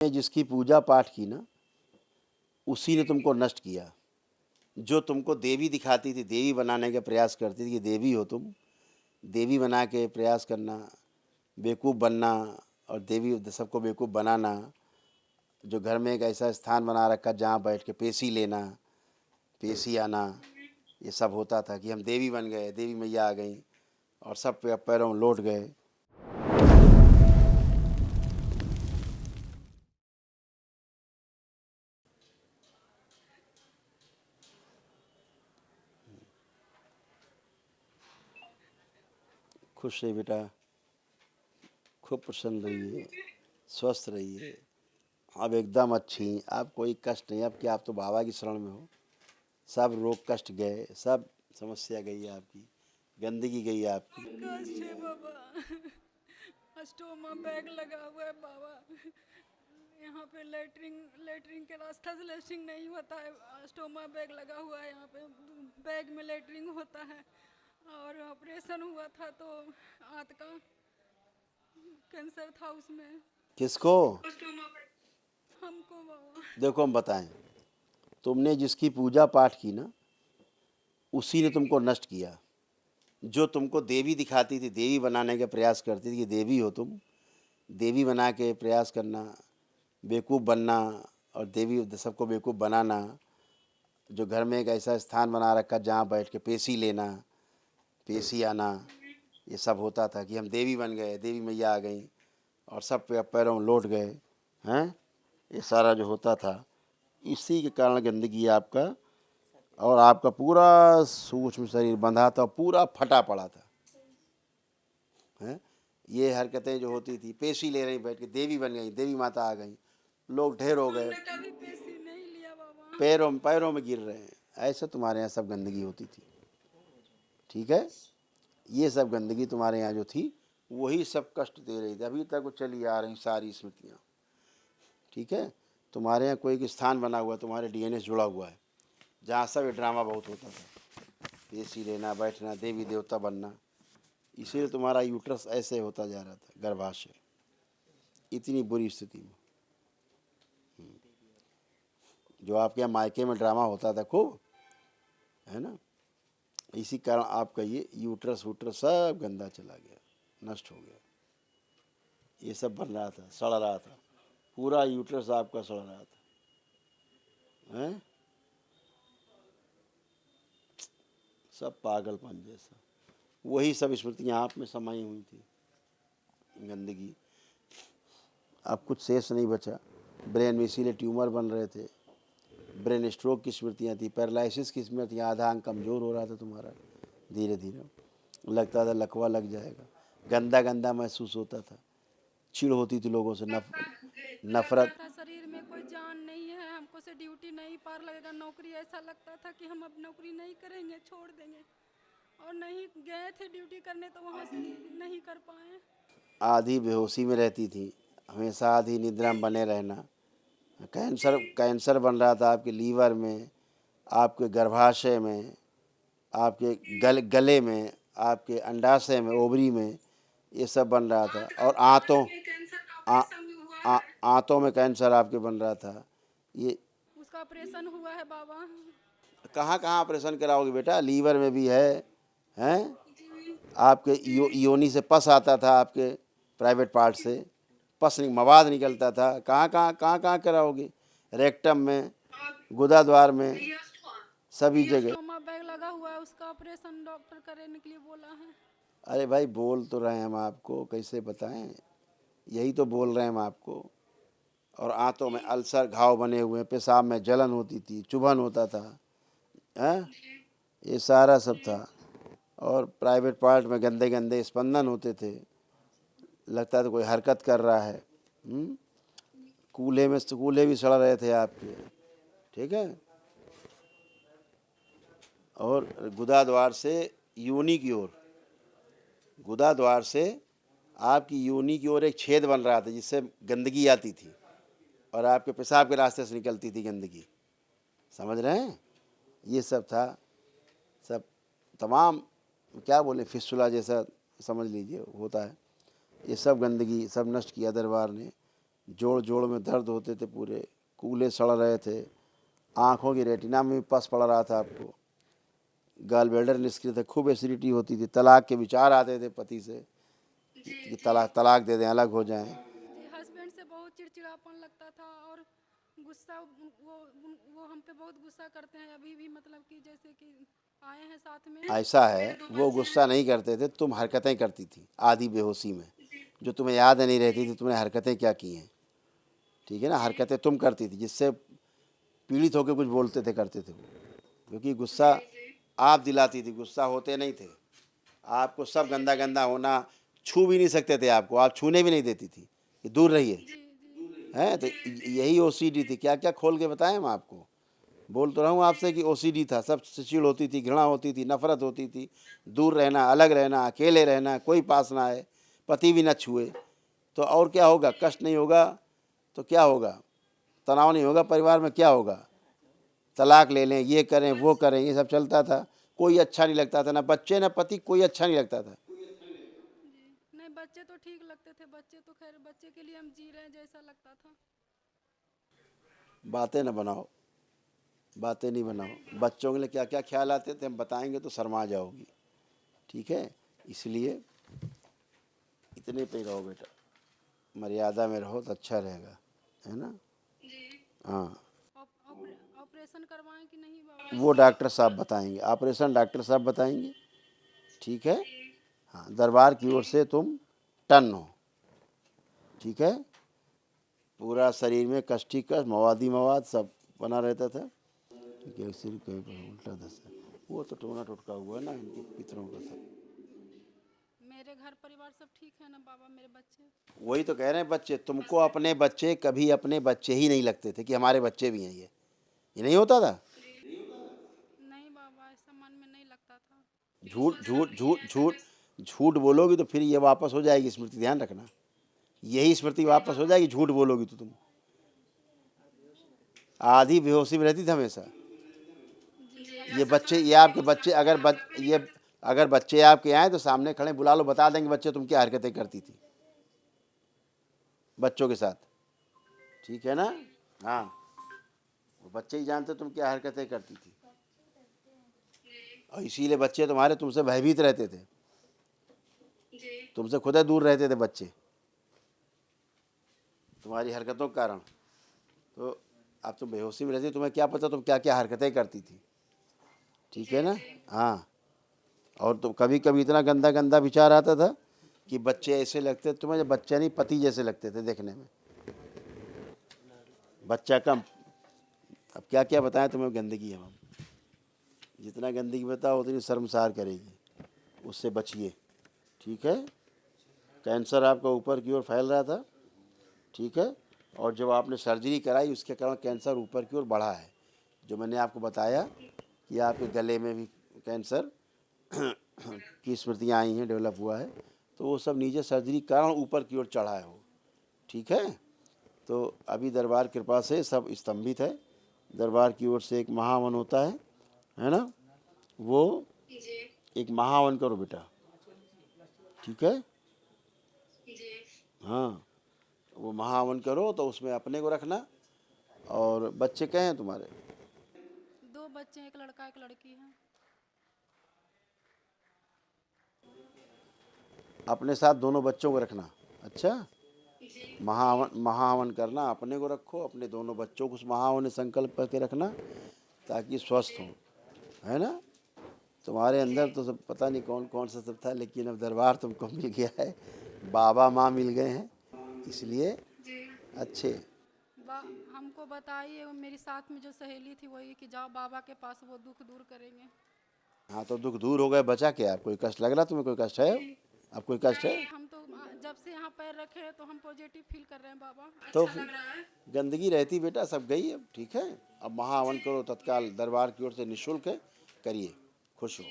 ने जिसकी पूजा पाठ की ना, उसी ने तुमको नष्ट किया। जो तुमको देवी दिखाती थी, देवी बनाने का प्रयास करती थी कि देवी हो तुम, देवी बना के प्रयास करना, बेवकूफ़ बनना और देवी सबको बेवकूफ़ बनाना। जो घर में एक ऐसा स्थान बना रखा जहाँ बैठ के पेशी लेना, पेशी आना, ये सब होता था कि हम देवी बन गए, देवी मैया आ गई और सब पैरों में लौट गए। खुश रहिए बेटा, खूब प्रसन्न रहिए, स्वस्थ रहिए। अब एकदम अच्छी, अब कोई कष्ट नहीं। अब क्या, आप तो बाबा की शरण में हो। सब रोग कष्ट गए, सब समस्या गई है आपकी, गंदगी गई है आपकी। कष्ट है बाबा। स्टोमा बैग लगा हुआ है बाबा। यहाँ पे लेटरिंग के रास्ता से लेटरिंग नहीं होता है। स्टोमा बैग लगा हुआ है, यहाँ पे बैग में लेटरिंग होता है। और ऑपरेशन हुआ था तो आंत का कैंसर था उसमें। किसको? हमको बाबा। देखो हम बताएं, तुमने जिसकी पूजा पाठ की ना, उसी ने तुमको नष्ट किया। जो तुमको देवी दिखाती थी, देवी बनाने का प्रयास करती थी कि देवी हो तुम, देवी बना के प्रयास करना, बेवकूफ़ बनना और देवी सबको बेवकूफ़ बनाना। जो घर में एक ऐसा स्थान बना रखा जहाँ बैठ के पेशी लेना, पेशी आना, ये सब होता था कि हम देवी बन गए, देवी मैया आ गई और सब पैरों में लौट गए हैं। ये सारा जो होता था, इसी के कारण गंदगी आपका, और आपका पूरा सूक्ष्म शरीर बंधा था, पूरा फटा पड़ा था हैं। ये हरकतें जो होती थी, पेशी ले रही बैठ के, देवी बन गई, देवी माता आ गई, लोग ढेर हो गए, हमने कभी पेशी नहीं लिया बाबा। पैरों में गिर रहे हैं। ऐसे तुम्हारे यहाँ सब गंदगी होती थी, ठीक है। ये सब गंदगी तुम्हारे यहाँ जो थी, वही सब कष्ट दे रही थी। अभी तक वो चली आ रही सारी स्मृतियाँ, ठीक है। तुम्हारे यहाँ कोई एक स्थान बना हुआ है, तुम्हारे डीएनए जुड़ा हुआ है, जहाँ सब ये ड्रामा बहुत होता था, पेशी लेना, बैठना, देवी देवता बनना। इसीलिए तुम्हारा यूट्रस ऐसे होता जा रहा था, गर्भाशय, इतनी बुरी स्थिति में। जो आपके यहाँ मायके में ड्रामा होता था खूब, है ना, इसी कारण आपका ये यूट्रस वूट्रस सब गंदा चला गया, नष्ट हो गया। ये सब बन रहा था, सड़ रहा था, पूरा यूट्रस आपका सड़ रहा था हैं। सब पागलपन जैसा, वही सब स्मृतियाँ आप में समाई हुई थी, गंदगी। अब कुछ शेष नहीं बचा। ब्रेन में इसीलिए ट्यूमर बन रहे थे, ब्रेन स्ट्रोक की स्मृतियाँ थी, पैरालिसिस की स्मृतियाँ, आधा अंग कमज़ोर हो रहा था तुम्हारा, धीरे धीरे लगता था लकवा लग जाएगा, गंदा गंदा महसूस होता था, चिढ़ होती थी लोगों से, नफरत। लगता था शरीर में कोई जान नहीं है, हमको से ड्यूटी नहीं पार लगेगा, नौकरी ऐसा लगता था कि हम अब नौकरी नहीं करेंगे, छोड़ देंगे। और नहीं गए थे ड्यूटी करने तो वहाँ से नहीं कर पाए। आधी बेहोशी में रहती थी, हमेशा आधी निद्रा में बने रहना। कैंसर कैंसर बन रहा था आपके लीवर में, आपके गर्भाशय में, आपके गले में, आपके अंडाशय में, ओवरी में, ये सब बन रहा था। और आंतों में कैंसर आपके बन रहा था। ये उसका ऑपरेशन हुआ है बाबा। कहाँ कहाँ ऑपरेशन कराओगे बेटा, लीवर में भी है हैं। आपके योनि से पस आता था, आपके प्राइवेट पार्ट से पस मवाद निकलता था, कहाँ कराओगे, रेक्टम में, गुदा द्वार में, सभी जगह। स्टोमा बैग लगा हुआ है, उसका ऑपरेशन डॉक्टर करने के लिए बोला है। अरे भाई बोल तो रहे हैं हम आपको, कैसे बताएं, यही तो बोल रहे हैं हम आपको। और आंतों में अल्सर, घाव बने हुए, पेशाब में जलन होती थी, चुभन होता था हैं, ये सारा सब था। और प्राइवेट पार्ट में गंदे गंदे स्पंदन होते थे, लगता था कोई हरकत कर रहा है। कूल्हे भी सड़ रहे थे आपके, ठीक है। और गुदा द्वार से योनि की ओर, गुदा द्वार से आपकी योनि की ओर एक छेद बन रहा था, जिससे गंदगी आती थी और आपके पेशाब के रास्ते से निकलती थी गंदगी, समझ रहे हैं। ये सब था, सब तमाम, क्या बोले, फिस्टुला जैसा समझ लीजिए होता है। ये सब गंदगी सब नष्ट किया दरबार ने। जोड़ जोड़ में दर्द होते थे, पूरे कूल्हे सड़ रहे थे, आँखों की रेटिना में भी पस पड़ रहा था आपको, गाल ब्लैडर निष्क्रिय थे, खूब एसिडिटी होती थी, तलाक के विचार आते थे पति से कि तलाक दे दें, अलग हो जाएं। जी हस्बैंड से बहुत चिड़चिड़ापन लगता था और गुस्सा वो हम पे बहुत गुस्सा करते हैं अभी भी, मतलब कि जैसे कि आए हैं साथ में। ऐसा है, वो गुस्सा नहीं करते थे, तुम हरकतें करती थी आधी बेहोशी में, जो तुम्हें याद नहीं रहती थी तुमने हरकतें क्या की हैं, ठीक है ना। हरकतें तुम करती थी जिससे पीड़ित होकर कुछ बोलते थे, करते थे वो, क्योंकि गुस्सा आप दिलाती थी, गुस्सा होते नहीं थे। आपको सब गंदा गंदा होना, छू भी नहीं सकते थे आपको, आप छूने भी नहीं देती थी कि दूर रहिए, जी जी हैं। तो यही ओसीडी थी। क्या क्या खोल के बताएं हम आपको, बोल तो रहा हूँ आपसे कि ओसीडी था, सब से चिड़ होती थी, घृणा होती थी, नफरत होती थी, दूर रहना, अलग रहना, अकेले रहना, कोई पास ना आए, पति भी ना छुए। तो और क्या होगा, कष्ट नहीं होगा तो क्या होगा, तनाव नहीं होगा परिवार में, क्या होगा, तलाक ले लें, ये करें वो करें, ये सब चलता था। कोई अच्छा नहीं लगता था, ना बच्चे ना पति, कोई अच्छा नहीं लगता था। जी। नहीं बच्चे तो ठीक लगते थे, बच्चे तो खैर बच्चे के लिए हम जी रहे हैं जैसा लगता था। बातें ना बनाओ, बातें नहीं बनाओ। बच्चों के लिए क्या क्या ख्याल आते थे हम बताएंगे तो शर्मा जाओगी, ठीक है। इसलिए इतने पे रहो बेटा, मर्यादा में रहो तो अच्छा रहेगा, है ना। हाँ, ऑपरेशन करवाएं कि नहीं बाबा? वो डॉक्टर साहब बताएंगे, ऑपरेशन डॉक्टर साहब बताएंगे, ठीक है। हाँ, दरबार की ओर से तुम टन हो, ठीक है। पूरा शरीर में कष्टिकस मवादी मवाद सब बना रहता था, सिर कहीं पर उल्टा दशा, वो तो टोना टुटका हुआ है ना इनके पितरों का सब। मेरे घर परिवार सब ठीक है ना बाबा, मेरे बच्चे? वही तो कह रहे हैं, बच्चे तुमको अपने बच्चे कभी अपने बच्चे ही नहीं लगते थे कि हमारे बच्चे भी हैं, ये नहीं होता था। नहीं बाबा ऐसा मन में नहीं लगता था। झूठ झूठ झूठ झूठ झूठ बोलोगी तो फिर ये वापस हो जाएगी स्मृति, ध्यान रखना, यही स्मृति वापस हो जाएगी, झूठ बोलोगी तो तुम। आधी बेहोशी में रहती थी हमेशा। ये बच्चे, ये आपके बच्चे, ये अगर बच्चे आपके आए तो सामने खड़े बुला लो, बता देंगे बच्चे तुम क्या हरकतें करती थी बच्चों के साथ, ठीक है ना। हाँ, वो बच्चे ही जानते तुम क्या हरकतें करती थी, और इसीलिए बच्चे तुम्हारे तुमसे भयभीत रहते थे, तुमसे खुद दूर रहते थे बच्चे तुम्हारी हरकतों के कारण। तो अब तुम बेहोशी में रहती, तुम्हें क्या पता तुम क्या क्या हरकतें करती थी, ठीक है ना। हाँ, और तो कभी कभी इतना गंदा गंदा विचार आता था कि बच्चे ऐसे लगते तुम्हें, बच्चे नहीं पति जैसे लगते थे देखने में, बच्चा कम। अब क्या क्या बताएं तुम्हें, गंदगी है हम, जितना गंदगी बताओ उतनी शर्मसार करेगी, उससे बचिए, ठीक है। कैंसर आपका ऊपर की ओर फैल रहा था, ठीक है, और जब आपने सर्जरी कराई उसके कारण कैंसर ऊपर की ओर बढ़ा है, जो मैंने आपको बताया कि आपके गले में भी कैंसर की स्मृतियाँ आई हैं, डेवलप हुआ है, तो वो सब नीचे सर्जरी कारण ऊपर की ओर चढ़ा है वो, ठीक है। तो अभी दरबार कृपा से सब स्तंभित है, दरबार की ओर से एक महावन होता है ना, वो एक महावन करो बेटा, ठीक है। हाँ, वो महावन करो तो उसमें अपने को रखना। और बच्चे कहे हैं तुम्हारे? 2 बच्चे, एक लड़का एक लड़की है। अपने साथ दोनों बच्चों को रखना, अच्छा। महावन करना, अपने को रखो, अपने दोनों बच्चों को उस महावन में संकल्प करके रखना ताकि स्वस्थ हो, है ना। तुम्हारे अंदर तो सब पता नहीं कौन कौन सा सब था, लेकिन अब दरबार तुमको मिल गया है, बाबा माँ मिल गए हैं, इसलिए अच्छे। हमको बताइए, मेरी साथ में जो सहेली थी वही कि जाओ बाबा के पास, वो दुख दूर करेंगे। हाँ, तो दुख दूर हो गए, बचा क्या, कोई कष्ट लग रहा तुम्हें, कोई कष्ट है अब, कोई कष्ट है? नहीं हम तो जब से यहाँ पैर रखे हैं तो हम पॉजिटिव फील कर रहे हैं बाबा, तो अच्छा लग रहा है। गंदगी रहती बेटा, सब गई अब, ठीक है। अब महावन करो तत्काल, दरबार की ओर से निःशुल्क है, करिए, खुश हो।